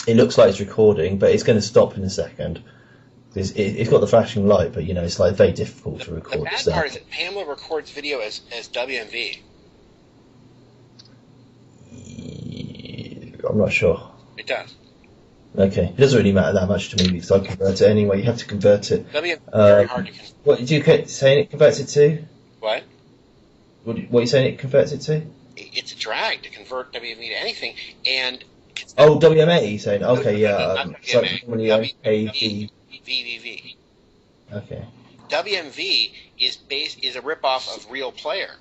it looks like it's recording, but it's going to stop in a second. It's got the flashing light, but it's like very difficult to record. The bad part is that Pamela records video as WMV. I'm not sure. It does. Okay, it doesn't really matter that much to me because I convert it anyway. You have to convert it. WMV is very hard to convert. What did you saying it converts it to? What? What are you saying it converts it to? It's a drag to convert WMV to anything, and WMA. You're saying okay, yeah. VVV. Okay. WMV is a ripoff of Real Player,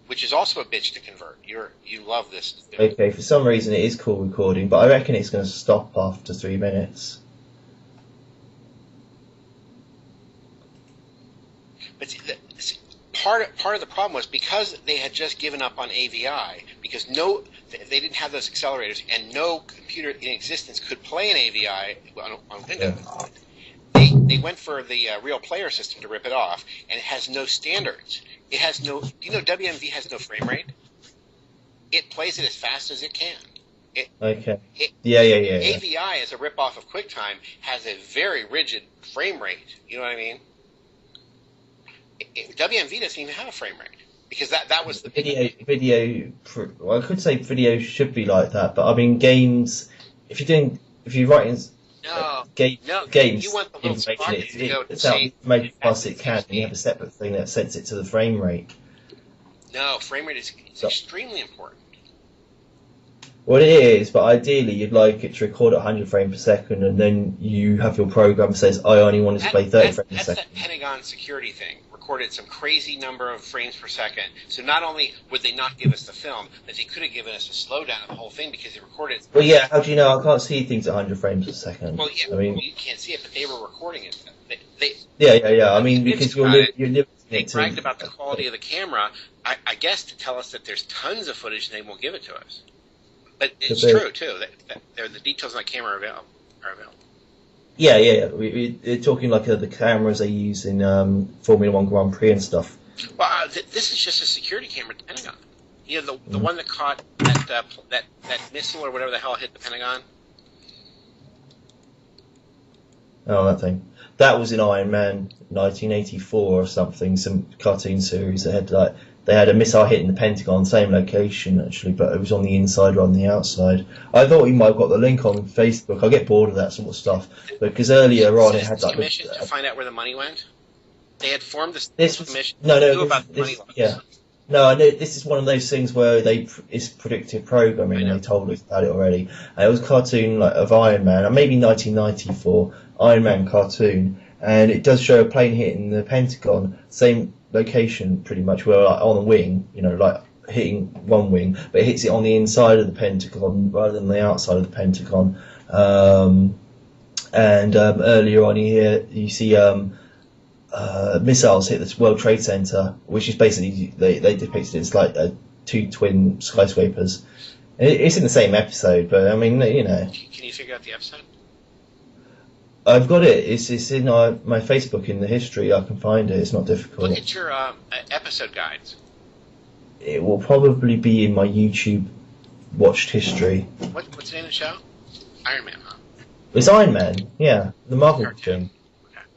which is also a bitch to convert. You love this. Okay, for some reason it is called recording, but I reckon it's going to stop after 3 minutes. But see, part of the problem was because they had just given up on AVI, because they didn't have those accelerators, and no computer in existence could play an AVI on Windows. Yeah. They went for the Real Player system to rip it off, and it has no standards. It has no. WMV has no frame rate. It plays it as fast as it can. Yeah. AVI, as a ripoff of QuickTime, has a very rigid frame rate. You know what I mean? WMV doesn't even have a frame rate because that was the video. Well, I could say video should be like that, but I mean games. If you're writing. Games you want the little information. It's out as fast as it can, and you have a separate thing that sets it to the frame rate. No, frame rate is extremely important. Well, it is, but ideally you'd like it to record at 100 frames per second, and then you have your program that says, I only want to display 30 frames per second. That's that Pentagon security thing. Recorded some crazy number of frames per second. So not only would they not give us the film, but they could have given us a slowdown of the whole thing because they recorded. Well, yeah. How do you know? I can't see things at 100 frames per second. Well, yeah. I mean, you can't see it, but they were recording it. Yeah. I mean, because you're they bragged about the quality of the camera. I guess to tell us that there's tons of footage and they won't give it to us. But it's true too. That the details on the camera are available. Yeah. We're talking like the cameras they use in Formula 1 Grand Prix and stuff. Well, this is just a security camera at the Pentagon. The one that caught that missile or whatever the hell hit the Pentagon. Oh, that thing. That was in Iron Man 1984 or something, some cartoon series. They had a missile hitting the Pentagon, same location actually, but it was on the inside or on the outside. I thought you might have got the link on Facebook. I get bored of that sort of stuff because earlier on it had like commission to find out where the money went. They had formed this commission. No, I know this is one of those things where it's predictive programming. And they told us about it already. And it was a cartoon of Iron Man, and maybe 1994 Iron Man cartoon, and it does show a plane hitting the Pentagon, same location pretty much, where on a wing, hitting one wing, but it hits it on the inside of the Pentagon rather than the outside of the Pentagon. Earlier on you see missiles hit the World Trade Center, which is basically they depicted it as like two twin skyscrapers. It's in the same episode, but I mean, Can you figure out the episode? I've got it. It's in my Facebook in the history. I can find it. It's not difficult. Look at your episode guides. It will probably be in my YouTube watched history. What's the name of the show? Iron Man, huh? It's Iron Man. Yeah, the Marvel thing. Okay.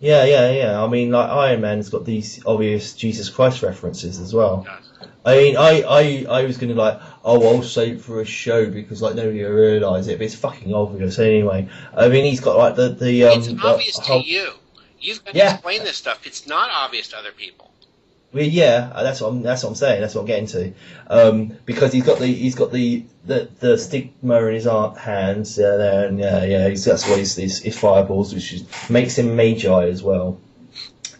Yeah. I mean, like Iron Man's got these obvious Jesus Christ references as well. I mean, I was going to I'll save it for a show because nobody will realise it, but it's fucking obvious anyway. I mean, he's got the It's obvious to you. You've got to explain this stuff. It's not obvious to other people. Well, yeah, that's what I'm saying. That's what I'm getting to. Because he's got the stigma in his hands. That's what his fireballs, which makes him Magi as well.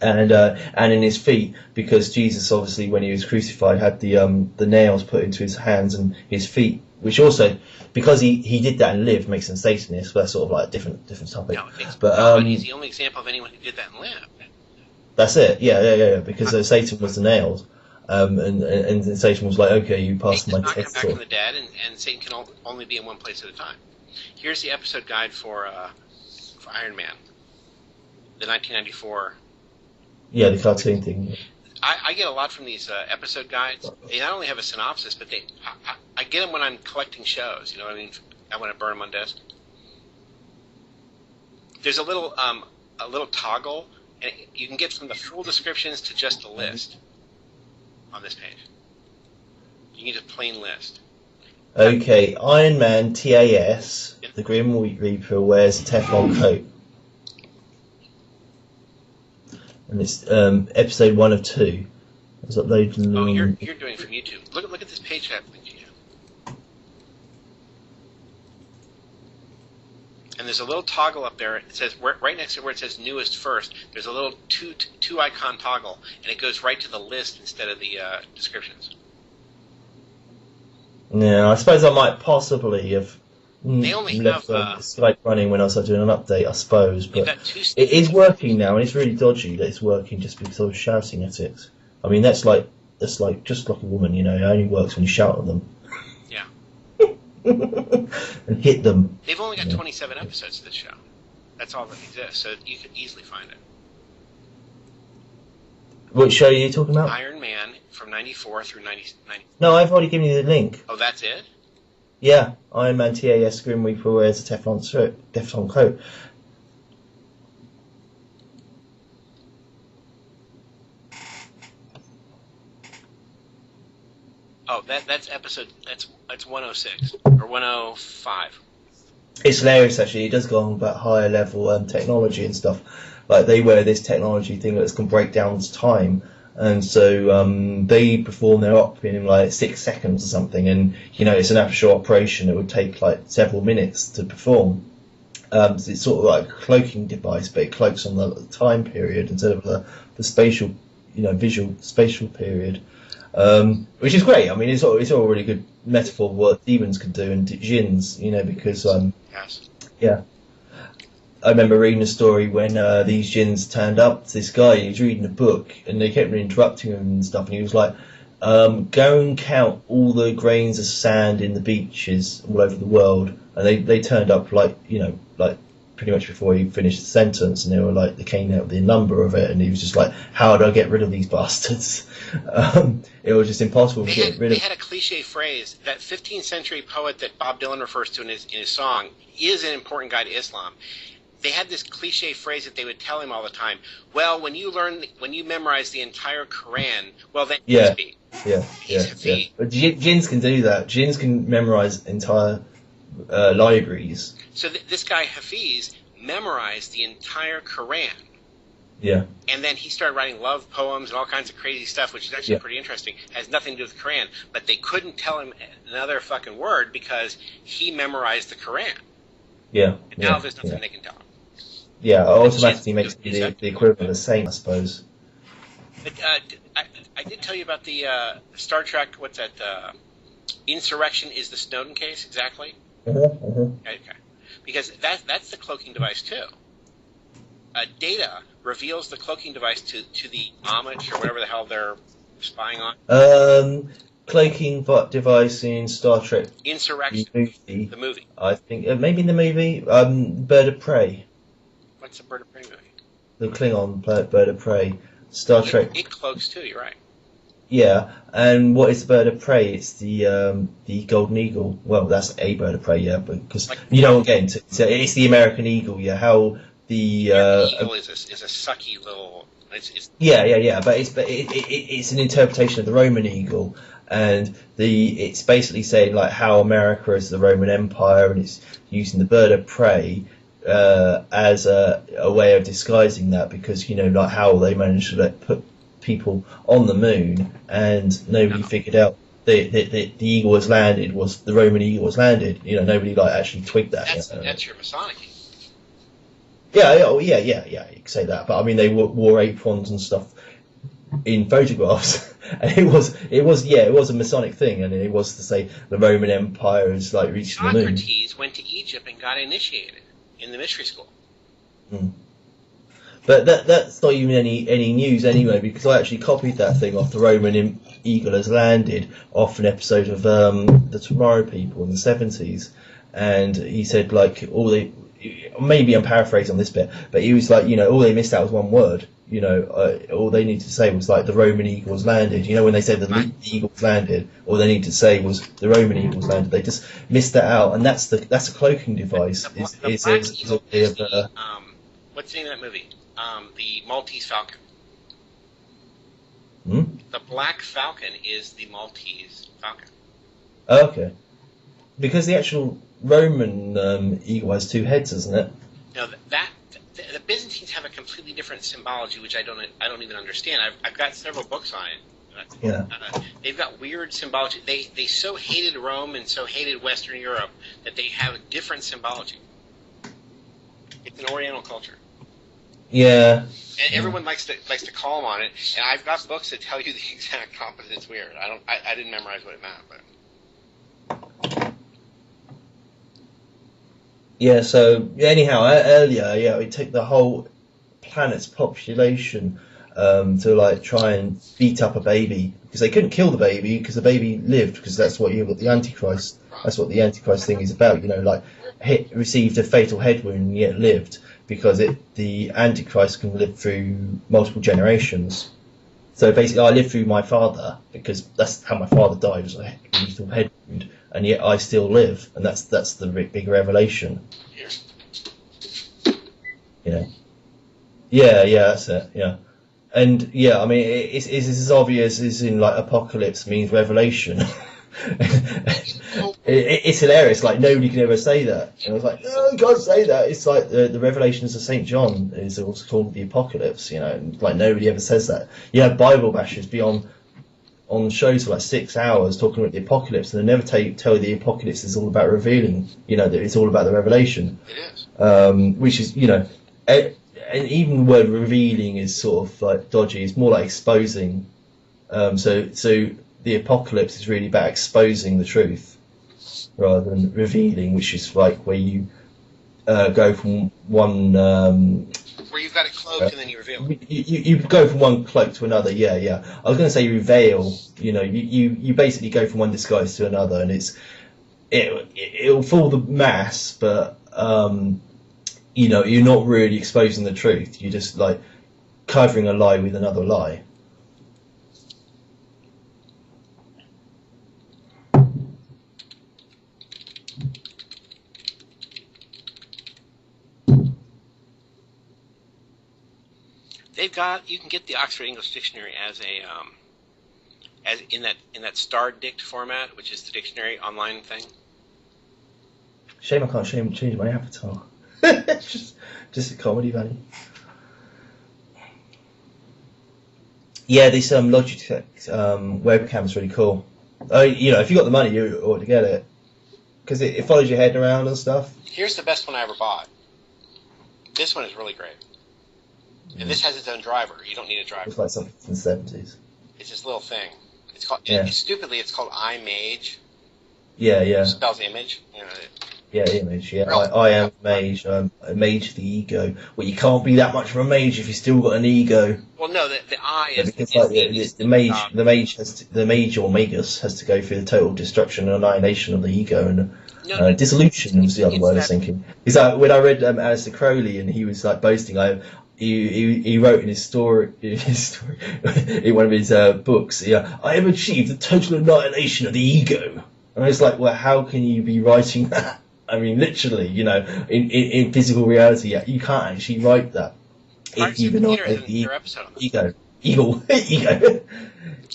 And in his feet, because Jesus obviously when he was crucified had the nails put into his hands and his feet, which also because he did that and lived makes him Satanist. But that's sort of like a different topic. No, but he's the only example of anyone who did that and lived. That's it. Yeah. Because Satan was the nails, and Satan was like, okay, you passed my test. Satan cannot come back from the dead, and Satan can only be in one place at a time. Here's the episode guide for Iron Man, the 1994. Yeah, the cartoon thing. I get a lot from these episode guides. They not only have a synopsis, but I get them when I'm collecting shows. You know what I mean? I want to burn them on disc. there's a little toggle, and you can get from the full descriptions to just the list on this page. You can get a plain list. Okay, Iron Man TAS, the Grim Reaper wears a Teflon coat. And it's episode 1 of 2. It's uploaded. Oh, you're doing it from YouTube. Look at this page tab link you have. And there's a little toggle up there. It says right next to where it says newest first. There's a little two icon toggle, and it goes right to the list instead of the descriptions. Yeah, I suppose I might possibly have They only left have Skype running when I was doing an update, I suppose. But got two it is working now, and it's really dodgy that it's working just because I was shouting at it. I mean, that's like just like a woman, you know. It only works when you shout at them. Yeah. And hit them. They've only got 27 episodes of this show. That's all that exists, so you could easily find it. What show are you talking about? Iron Man from 94 through 90. No, I've already given you the link. Oh, that's it? Yeah, Iron Man TAS Grim Reaper wears a Teflon coat. Oh, that's episode. That's 106 or 105. It's hilarious, actually. It does go on about higher level technology and stuff. Like, they wear this technology thing that can break down time, and so they perform their op in like 6 seconds or something, and you know, it's an offshore operation. It would take like several minutes to perform. So it's sort of like a cloaking device, but it cloaks on the time period instead of the spatial, you know, visual spatial period, which is great. I mean, it's all a really good metaphor of what demons could do and djinns, you know, because Yes. yeah. I remember reading a story when these djinns turned up to this guy. He was reading a book, and they kept interrupting him and stuff. And he was like, "Go and count all the grains of sand in the beaches all over the world." And they turned up like pretty much before he finished the sentence, and they came out with the number of it, and he was just like, "How do I get rid of these bastards?" It was just impossible to get rid of. They had a cliche phrase. That 15th century poet that Bob Dylan refers to in his song is an important guide to Islam. They had this cliche phrase that they would tell him all the time. Well, when you memorize the entire Quran, well then Yeah. he's Hafiz. But jinns can do that. Jinns can memorize entire libraries. So this guy Hafiz memorized the entire Quran. Yeah. And then he started writing love poems and all kinds of crazy stuff, which is actually pretty interesting. Has nothing to do with the Quran, but they couldn't tell him another fucking word because he memorized the Quran. Yeah. And now there's nothing they can tell him. Yeah, it automatically makes it the equivalent of the saint, I suppose. But I did tell you about the Star Trek. What's that? Insurrection is the Snowden case exactly. Okay, because that's the cloaking device too. Data reveals the cloaking device to the Am Mage or whatever the hell they're spying on. Cloaking device in Star Trek. Insurrection. The movie. I think maybe in the movie Bird of Prey. What's the Bird of Prey movie? The Klingon Bird of Prey. Star Trek. It cloaks too. You're right. Yeah, and what is the Bird of Prey? It's the Golden Eagle. Well, that's a Bird of Prey, yeah, because you know what I'm getting to. So it's the American Eagle, yeah. How the eagle is a sucky little. It's yeah, but it's an interpretation of the Roman eagle, and it's basically saying like how America is the Roman Empire, and it's using the Bird of Prey as a way of disguising that, because you know, like how they managed to put people on the moon and nobody figured out the eagle was landed, was the Roman eagle was landed. You know, nobody actually twigged that. That's your Masonic. Yeah, you can say that, but I mean they wore aprons and stuff in photographs, and it was a Masonic thing, and it was to say the Roman Empire is reaching the moon. Socrates went to Egypt and got initiated in the mystery school. But that's not even any news anyway, because I actually copied that thing off the Roman eagle has landed off an episode of the Tomorrow People in the 70s, and he said maybe I'm paraphrasing on this bit, but he was like, you know, all they missed out was one word. You know, all they needed to say was the Roman eagles landed. You know, when they said the eagles landed, all they needed to say was the Roman eagles landed. They just missed that out, and that's a cloaking device. What's the name of that movie? The Maltese Falcon. Hmm? The Black Falcon is the Maltese Falcon. Okay. Because the actual Roman eagle has 2 heads, doesn't it? Now the Byzantines have a completely different symbology, which I don't even understand. I've got several books on it. Yeah. They've got weird symbology. They so hated Rome and so hated Western Europe that they have a different symbology. It's an Oriental culture. Yeah. And everyone likes to call them on it. And I've got books that tell you the exact opposite. It's weird. I didn't memorize what it meant, but. Yeah, so anyhow, earlier, we take the whole planet's population to like try and beat up a baby because they couldn't kill the baby because the baby lived because that's what you've got the Antichrist. That's what the Antichrist thing is about. Like received a fatal head wound and yet lived because the Antichrist can live through multiple generations. So basically, I lived through my father because that's how my father died, was a lethal head wound, and yet I still live, and that's the big revelation. Yeah, that's it. Yeah, and yeah, I mean, it's as obvious as in like apocalypse means revelation. It's hilarious. Like nobody can ever say that. And I was like, no, you can't say that. It's like the Revelations of St. John is also called the Apocalypse. And like nobody ever says that. You have Bible bashers be on shows for like 6 hours talking about the apocalypse, and they never tell you the apocalypse is all about revealing. That it's all about the revelation. It is. Which is and even the word revealing is sort of like dodgy. It's more like exposing. So the apocalypse is really about exposing the truth rather than revealing, which is like where you go from one. Where you've got it cloaked and then you reveal it. You go from one cloak to another. Yeah. I was going to say reveal. You basically go from one disguise to another, and it'll fool the mass, but you're not really exposing the truth. You're just like covering a lie with another lie. You can get the Oxford English Dictionary as in that star dict format, which is the dictionary online thing. Shame I can't change my avatar. just a comedy value. Yeah, this Logitech webcam is really cool. If you got the money, you ought to get it because it follows your head around and stuff. Here's the best one I ever bought. This one is really great. And this has its own driver. You don't need a driver. It's like something from the 70s. It's this little thing. It's called. Yeah. Stupidly, it's called Am Mage. Yeah. It spells image. Yeah, image. Yeah, I am Mage. I'm a mage, the ego. Well, you can't be that much of a mage if you still got an ego. Well, no, the I is because the mage or magus has to go through the total destruction and annihilation of the ego and dissolution was the other word I was thinking. Is that when I read Aleister Crowley and he was like boasting, he wrote in his story in one of his books, I have achieved the total annihilation of the ego. And I was like, well, how can you be writing that? I mean, literally, in physical reality, you can't actually write that. Even on the episode on ego.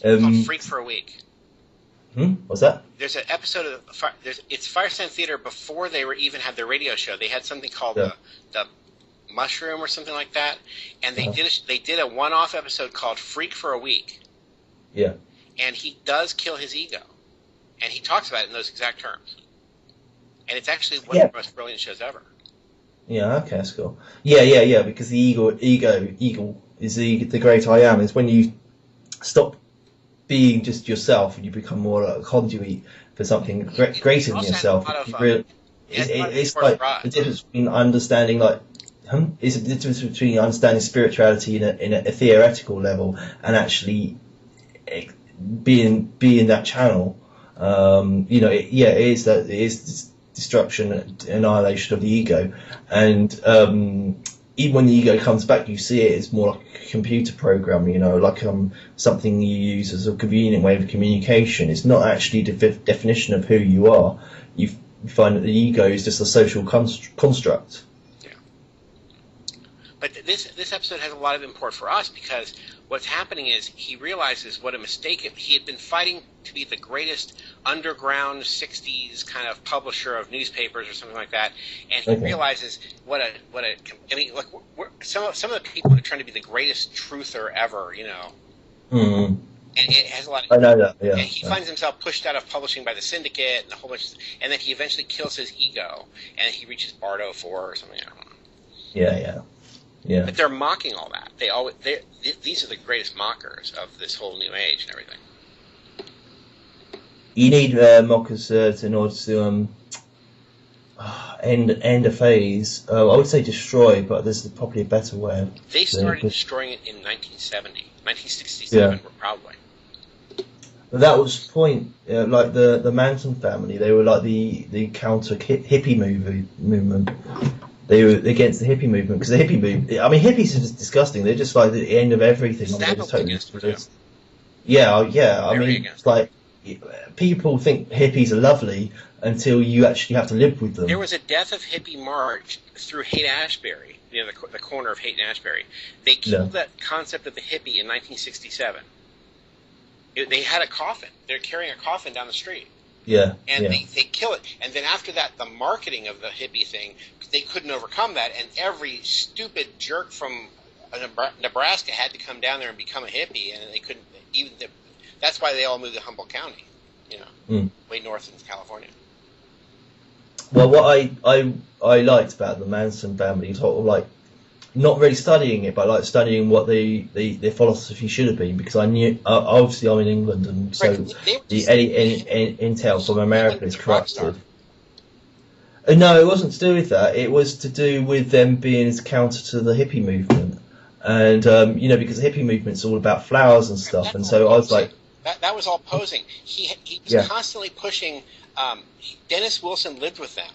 called Freak for a Week. What's that? There's an episode of it's Firestand Theater before they were even had their radio show. They had something called the Mushroom or something like that, and they did a one-off episode called Freak for a Week. Yeah. And he does kill his ego, and he talks about it in those exact terms. And it's actually one of the most brilliant shows ever. Yeah, okay, that's cool. Yeah, because the ego is the great I am. It's when you stop being just yourself and you become more like a conduit for something greater than yourself. It's like the difference between understanding it's the difference between understanding spirituality in a theoretical level and actually being that channel. It is destruction and annihilation of the ego, and even when the ego comes back, you see it as more like a computer program, like something you use as a convenient way of communication. It's not actually the definition of who you are. You find that the ego is just a social construct. But this episode has a lot of import for us because what's happening is he realizes what a mistake he had been fighting to be the greatest underground '60s kind of publisher of newspapers or something like that, and he realizes what a I mean, like some of the people are trying to be the greatest truther ever, you know. Mm. And it has a lot of, I know that, yeah. And he finds himself pushed out of publishing by the syndicate and a whole bunch and then he eventually kills his ego and he reaches Bardo 4 or something, I don't know. Yeah. But they're mocking all that. These are the greatest mockers of this whole new age and everything. You need mockers in order to end a phase. I would say destroy, but there's probably a better way. They started destroying it in 1967, probably. But that was point, like the Manson family. They were like the counter hippie movement. They were against the hippie movement because the hippie movement. I mean, hippies are just disgusting. They're just like the end of everything. I mean, yeah. I mean, it's like people think hippies are lovely until you actually have to live with them. There was a Death of Hippie March through Haight-Ashbury, you know, the corner of Haight and Ashbury. They killed that concept of the hippie in 1967. They had a coffin. They're carrying a coffin down the street. Yeah. And they kill it. And then after that, the marketing of the hippie thing, they couldn't overcome that. And every stupid jerk from Nebraska had to come down there and become a hippie. And they couldn't even. That's why they all moved to Humboldt County, you know, way north in California. Well, what I liked about the Manson family, sort of like not really studying it, but like studying what their philosophy should have been, because I knew obviously I'm in England, and so any intel from America is corrupted. No, it wasn't to do with that. It was to do with them being as counter to the hippie movement, and you know, because the hippie movement's all about flowers and stuff, and so I was like, that was all posing. He was constantly pushing. Dennis Wilson lived with them,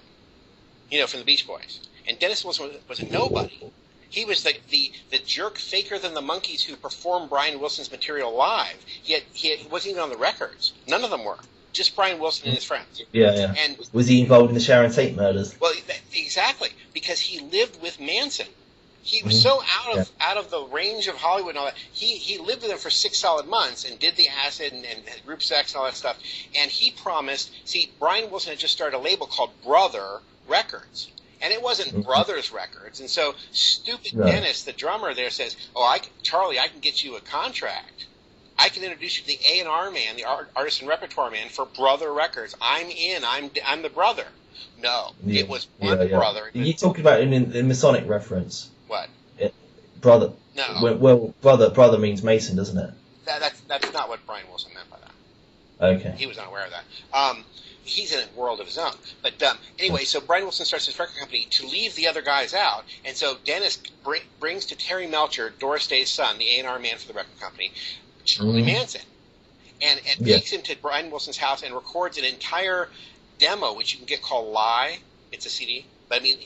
you know, from the Beach Boys, and Dennis Wilson was a nobody. He was the jerk faker than the monkeys who performed Brian Wilson's material live. He wasn't even on the records. None of them were. Just Brian Wilson and his friends. Yeah. And was he involved in the Sharon Tate murders? Well, exactly, because he lived with Manson. He was so out of the range of Hollywood and all that. He lived with him for 6 solid months and did the acid and group sex and all that stuff. And he promised. See, Brian Wilson had just started a label called Brother Records. And it wasn't Brothers Records. And so stupid Dennis, the drummer there, says, Charlie, I can get you a contract. I can introduce you to the A&R man, the artist and repertoire man for Brother Records. I'm in. I'm the brother. No, it was one brother. You talking about in Masonic reference? What? Brother. No. Well, brother means Mason, doesn't it? That's not what Brian Wilson meant by that. Okay. He was not aware of that. He's in a world of his own. But anyway, so Brian Wilson starts his record company to leave the other guys out, and so Dennis brings to Terry Melcher, Doris Day's son, the A&R man for the record company, Charlie Manson, and takes him to Brian Wilson's house and records an entire demo, which you can get called Lie. It's a CD, but I mean,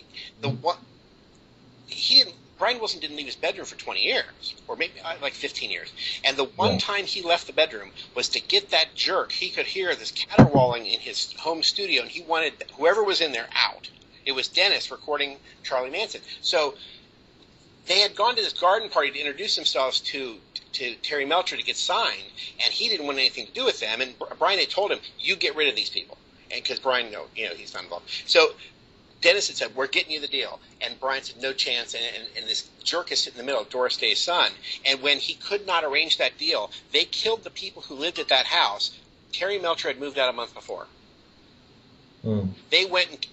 Brian Wilson didn't leave his bedroom for 20 years, or maybe like 15 years. And the one time he left the bedroom was to get that jerk. He could hear this caterwauling in his home studio, and he wanted whoever was in there out. It was Dennis recording Charlie Manson. So they had gone to this garden party to introduce themselves to Terry Melcher to get signed, and he didn't want anything to do with them. And Brian had told him, "You get rid of these people," and because Brian, he's not involved. So Dennis had said, "We're getting you the deal," and Brian said, "No chance." And this jerk is sitting in the middle, Doris Day's son. And when he could not arrange that deal, they killed the people who lived at that house. Terry Melcher had moved out a month before. They went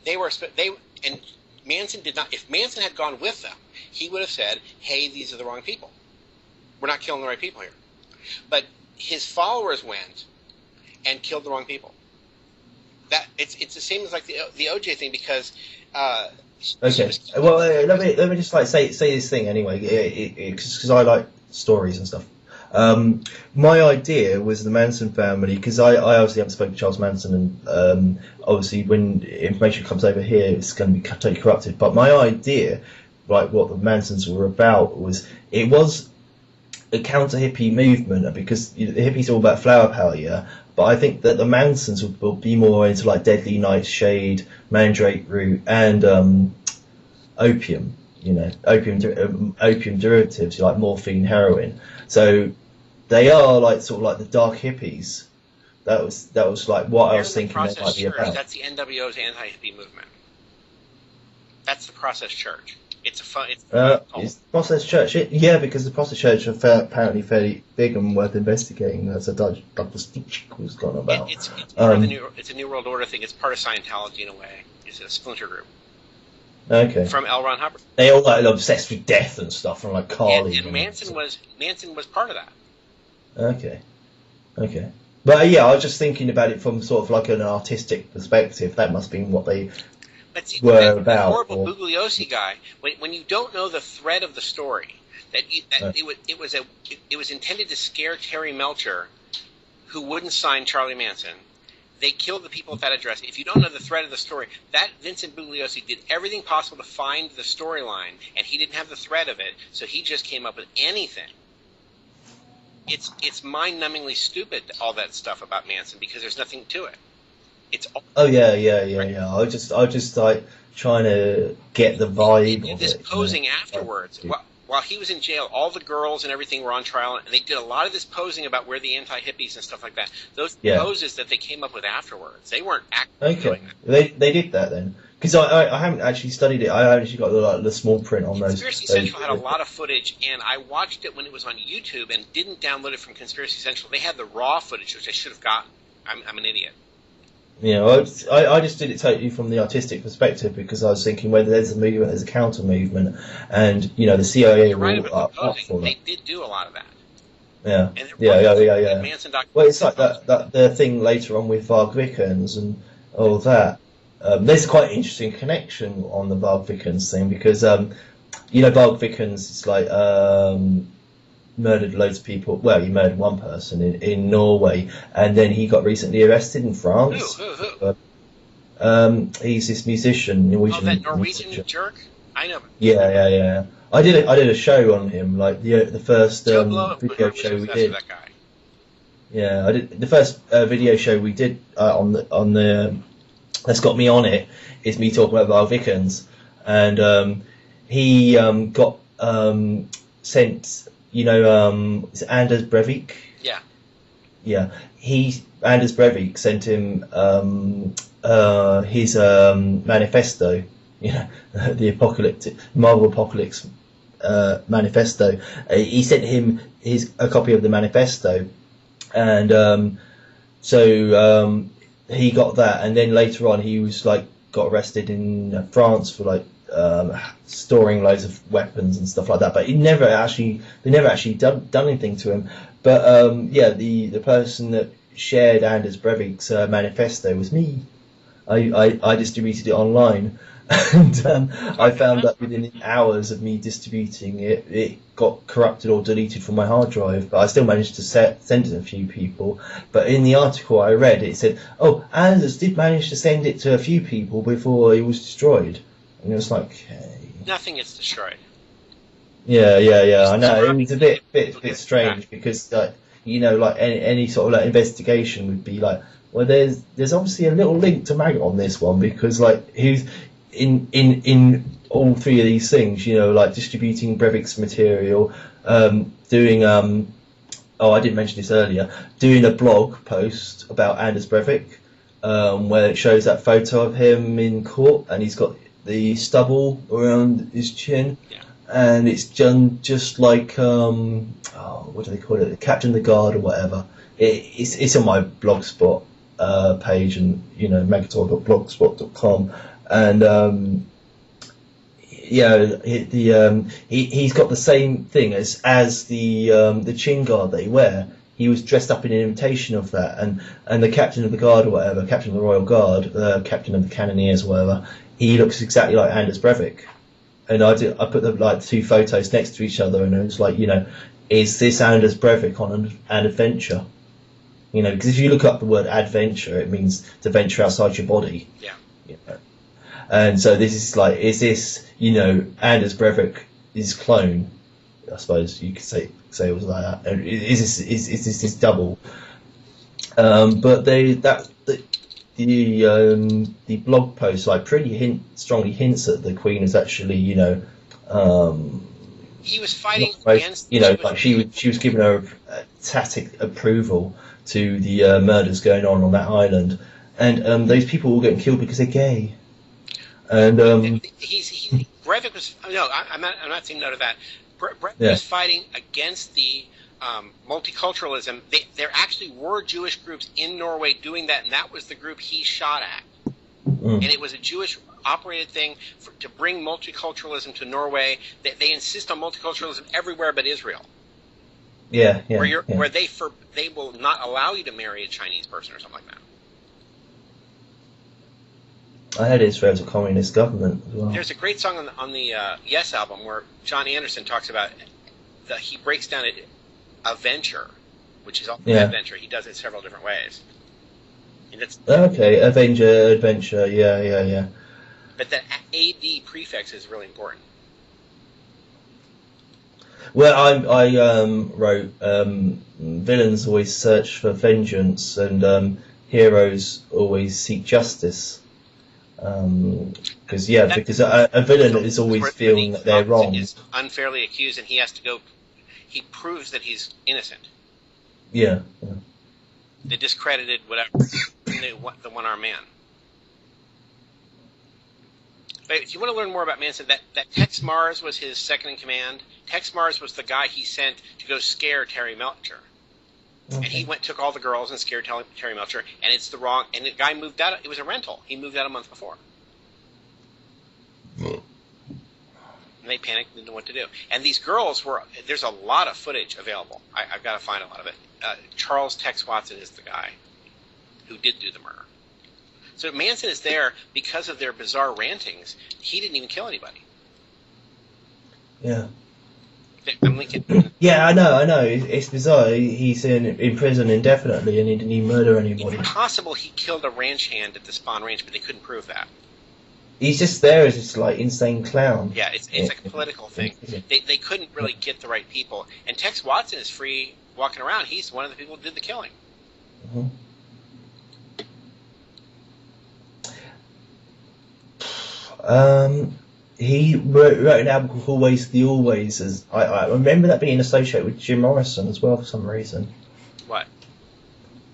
and Manson did not. If Manson had gone with them, he would have said, "Hey, these are the wrong people. We're not killing the right people here." But his followers went and killed the wrong people. That it's the same as like the OJ thing, because okay. Well, let me just like say this thing anyway, because I like stories and stuff. My idea was the Manson family, because I obviously haven't spoken to Charles Manson, and obviously when information comes over here, it's going to be totally corrupted. But my idea, like what the Mansons were about, was it was a counter hippie movement, because the hippies are all about flower power, yeah. But I think that the Mansons will be more into like Deadly Nightshade, Mandrake Root, and opium. opium derivatives like morphine, heroin. So they are like sort of like the dark hippies. That was like what I was thinking they might be about. That's the NWO's anti-hippie movement. That's the Process Church. It's a fun. It's Process Church. Yeah, because the Process Church are apparently fairly big and worth investigating. That's a Dr. Stitch was gone about. It's part of it's a New World Order thing. It's part of Scientology in a way. It's a splinter group. Okay. From L. Ron Hubbard. They all like obsessed with death and stuff, and like Carly. And Manson was part of that. Okay. But yeah, I was just thinking about it from sort of like an artistic perspective. That must be what they were about. The horrible Bugliosi guy. When you don't know the thread of the story, it was intended to scare Terry Melcher, who wouldn't sign Charlie Manson. They killed the people at that address. If you don't know the thread of the story, that Vincent Bugliosi did everything possible to find the storyline, and he didn't have the thread of it, so he just came up with anything. It's mind-numbingly stupid, all that stuff about Manson, because there's nothing to it. It's all yeah. I just like trying to get the vibe of this it. Posing afterwards. While he was in jail, all the girls and everything were on trial, and they did a lot of this posing about we're the anti-hippies and stuff like that. Those poses that they came up with afterwards, they weren't actually doing that. They did that then. Because I haven't actually studied it. I actually got the small print on those. Conspiracy Central had a lot of footage, and I watched it when it was on YouTube and didn't download it from Conspiracy Central. They had the raw footage, which I should have gotten. I'm an idiot. Yeah, I just did it totally from the artistic perspective because I was thinking whether there's a movement, there's a counter movement, and the CIA You're right were about the up posing. for that. They did do a lot of that. Yeah, And yeah. Manson Well, it's like that the thing later on with Varg Vikernes and all that. There's quite an interesting connection on the Varg Vikernes thing because Varg Vikernes is like murdered loads of people. Well, he murdered one person in Norway, and then he got recently arrested in France. Who? He's this musician, Norwegian. Oh, that Norwegian jerk? I know. Yeah. I did a show on him, like the first video show we did. That guy. Yeah, I did the first video show we did on the that's got me on it is me talking about Val Vickens, and he got sent. Is it Anders Breivik? Yeah. Yeah, Anders Breivik sent him his manifesto. The Marvel Apocalypse manifesto. He sent him a copy of the manifesto, and so he got that, and then later on he was got arrested in France for storing loads of weapons and stuff like that. But they never actually done anything to him. But the person that shared Anders Breivik's manifesto was me. I distributed it online. And I found that within hours of me distributing it, it got corrupted or deleted from my hard drive. But I still managed to send it to a few people. But in the article I read, it said, "Oh, Anders did manage to send it to a few people before it was destroyed." And it was like, hey. Nothing gets destroyed. Yeah. I know it was a bit strange because any sort of investigation would be like, well, there's obviously a little link to Maggot on this one because who's in all three of these things, distributing Breivik's material, doing I didn't mention this earlier, doing a blog post about Anders Breivik, where it shows that photo of him in court and he's got the stubble around his chin, and it's done just like what do they call it, Captain the Guard or whatever. It's on my blogspot page and magator.blogspot.com. And he's got the same thing as the chin guard they wear. He was dressed up in an imitation of that, and the captain of the guard or whatever, captain of the Royal Guard, captain of the Cannoneers or whatever, he looks exactly like Anders Breivik. And I put the two photos next to each other, and it was like, is this Anders Breivik on an adventure? Because if you look up the word adventure, it means to venture outside your body. Yeah. And so this is this, Anders Breivik, his clone, I suppose you could say it was like that. Is this double? But the blog post strongly hints that the Queen is actually, He was fighting Most, against like she was giving her tacit approval to the murders going on that island, and those people all getting killed because they're gay. And Breivik was I'm not saying no to that. Breivik was fighting against the multiculturalism. There actually were Jewish groups in Norway doing that, and that was the group he shot at. And it was a Jewish operated thing to bring multiculturalism to Norway. They insist on multiculturalism everywhere but Israel. Where they will not allow you to marry a Chinese person or something like that. I heard Israel's a communist government as well. There's a great song on the Yes album where John Anderson talks about he breaks down a venture, which is also an adventure. He does it several different ways. And adventure, yeah. But that AD prefix is really important. Well, I wrote villains always search for vengeance and heroes always seek justice. Because a villain is always feeling that they're wrong. Is unfairly accused, and he has to go. He proves that he's innocent. Yeah. They discredited whatever the one-armed man. But if you want to learn more about Manson, that Tex Mars was his second in command. Tex Mars was the guy he sent to go scare Terry Melcher. Okay. And he took all the girls and scared Terry Melcher, and and the guy moved out. It was a rental. He moved out a month before. And they panicked and didn't know what to do. And these girls there's a lot of footage available. I've got to find a lot of it. Charles Tex Watson is the guy who did do the murder. So Manson is there because of their bizarre rantings. He didn't even kill anybody. Yeah. I'm linking. Yeah, I know. It's bizarre. He's in prison indefinitely, and he didn't even murder anybody. It's possible he killed a ranch hand at the Spawn Ranch, but they couldn't prove that. He's just there as this like insane clown. Yeah, it's like a political thing. They couldn't really get the right people, and Tex Watson is free walking around. He's one of the people who did the killing. Mm-hmm. He wrote an album called Always the Always. I remember that being associated with Jim Morrison as well for some reason. What?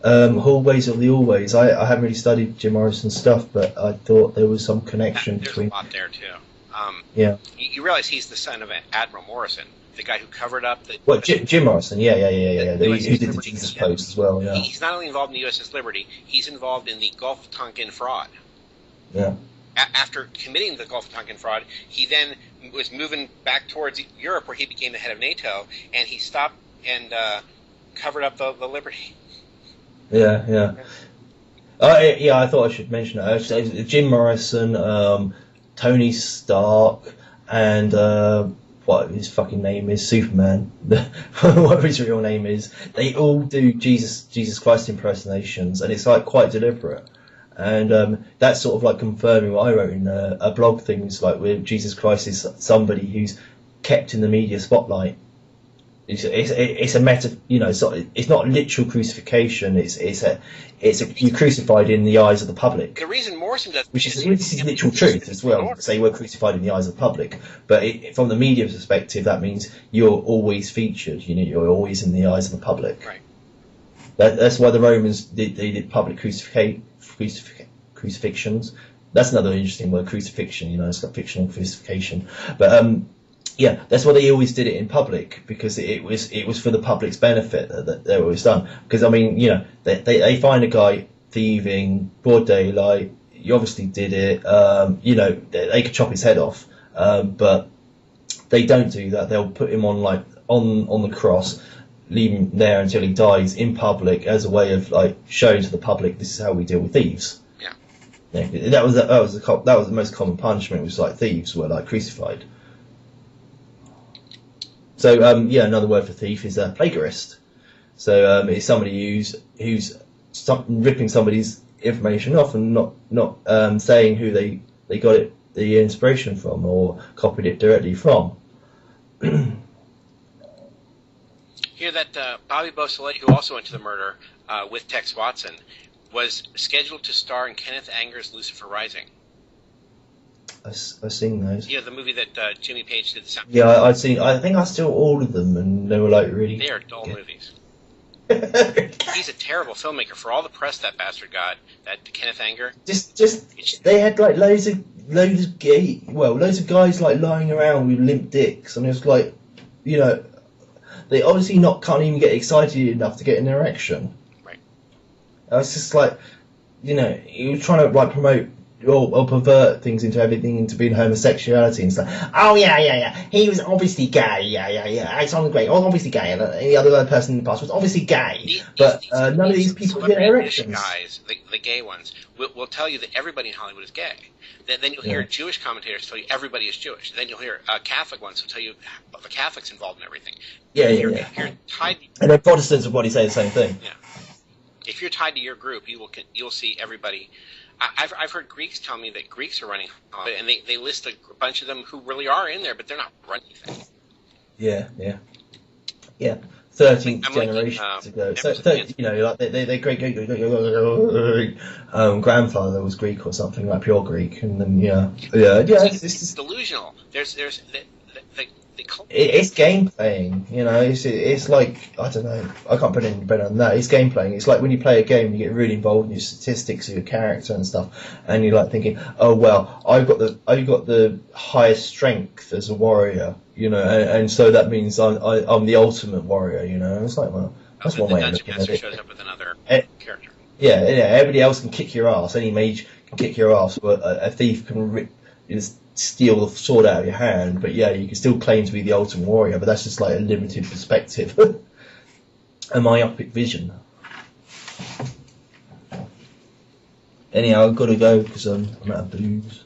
Always of the Always. I haven't really studied Jim Morrison's stuff, but I thought there was some connection between. There's a lot there too. Yeah. You realize he's the son of Admiral Morrison, the guy who covered up the. What, Jim Morrison? Yeah. Who did the Jesus Post as well? Yeah. He's not only involved in the USS Liberty, he's involved in the Gulf of Tonkin fraud. Yeah. After committing the Gulf of Tonkin fraud, he then was moving back towards Europe, where he became the head of NATO, and he stopped and covered up the Liberty. Yeah. I thought I should mention it. Jim Morrison, Tony Stark, and what his fucking name is, Superman. What his real name is. They all do Jesus Christ impersonations, and it's like quite deliberate. And that's sort of like confirming what I wrote in a blog thing. It's like where Jesus Christ is somebody who's kept in the media spotlight. It's a meta, it's not literal crucifixion. You're crucified in the eyes of the public. The reason Morrison does, this is literal truth as well. Say we're crucified in the eyes of the public, but from the media perspective, that means you're always featured. You're always in the eyes of the public. Right. That's why the Romans did public crucifixions. That's another interesting word, crucifixion. It's got fictional crucifixion, but that's why they always did it in public, because it was for the public's benefit that they were always done. Because they find a guy thieving broad daylight. You obviously did it. They could chop his head off, but they don't do that. They'll put him on on the cross. Leave him there until he dies in public as a way of showing to the public this is how we deal with thieves. Yeah, that was the most common punishment. Was thieves were crucified. So another word for thief is a plagiarist. So it's somebody who's ripping somebody's information off and not saying who they got the inspiration from or copied it directly from. Hear that Bobby Beausoleil, who also went to the murder with Tex Watson, was scheduled to star in Kenneth Anger's Lucifer Rising. I've seen those. Yeah, the movie that Jimmy Page did the sound. Yeah, I've seen. I think I saw all of them, and they were like really. They are dull movies. He's a terrible filmmaker for all the press that bastard got. That Kenneth Anger. Just they had like loads of guys like lying around with limp dicks, and it was like, you know, they obviously can't even get excited enough to get an erection. Right. I was just like, you know, you were trying to like promote or pervert things into everything into being homosexuality and stuff. Oh yeah. He was obviously gay. Yeah. It's on great. Oh, obviously gay. And the other person in the past was obviously gay. But none of these people get erections. Guys, the gay ones, will tell you that everybody in Hollywood is gay. Then you'll hear Jewish commentators tell you everybody is Jewish. Then you'll hear Catholic ones who tell you the Catholics involved in everything. You're tied. And then Protestants will probably say the same thing. Yeah. If you're tied to your group, you'll see everybody. I've heard Greeks tell me that Greeks are running Hollywood, and they list a bunch of them who really are in there, but they're not running anything. Yeah. 13 generations ago. So, you know, like they great grandfather was Greek or something, like pure Greek, and then it's delusional. There's it's game playing, you know. It's like, I don't know, I can't put any better than that. It's game playing. It's like when you play a game, you get really involved in your statistics of your character and stuff, and you're like thinking, oh well, I've got the highest strength as a warrior, you know, and so that means I'm the ultimate warrior, you know. And it's like, well, that's one way of looking at it. Shows up with another character. Yeah, everybody else can kick your ass. Any mage can kick your ass, but a thief can steal the sword out of your hand. But yeah, you can still claim to be the ultimate warrior, but that's just like a limited perspective. A myopic vision. Anyhow, I've got to go because I'm out of booze.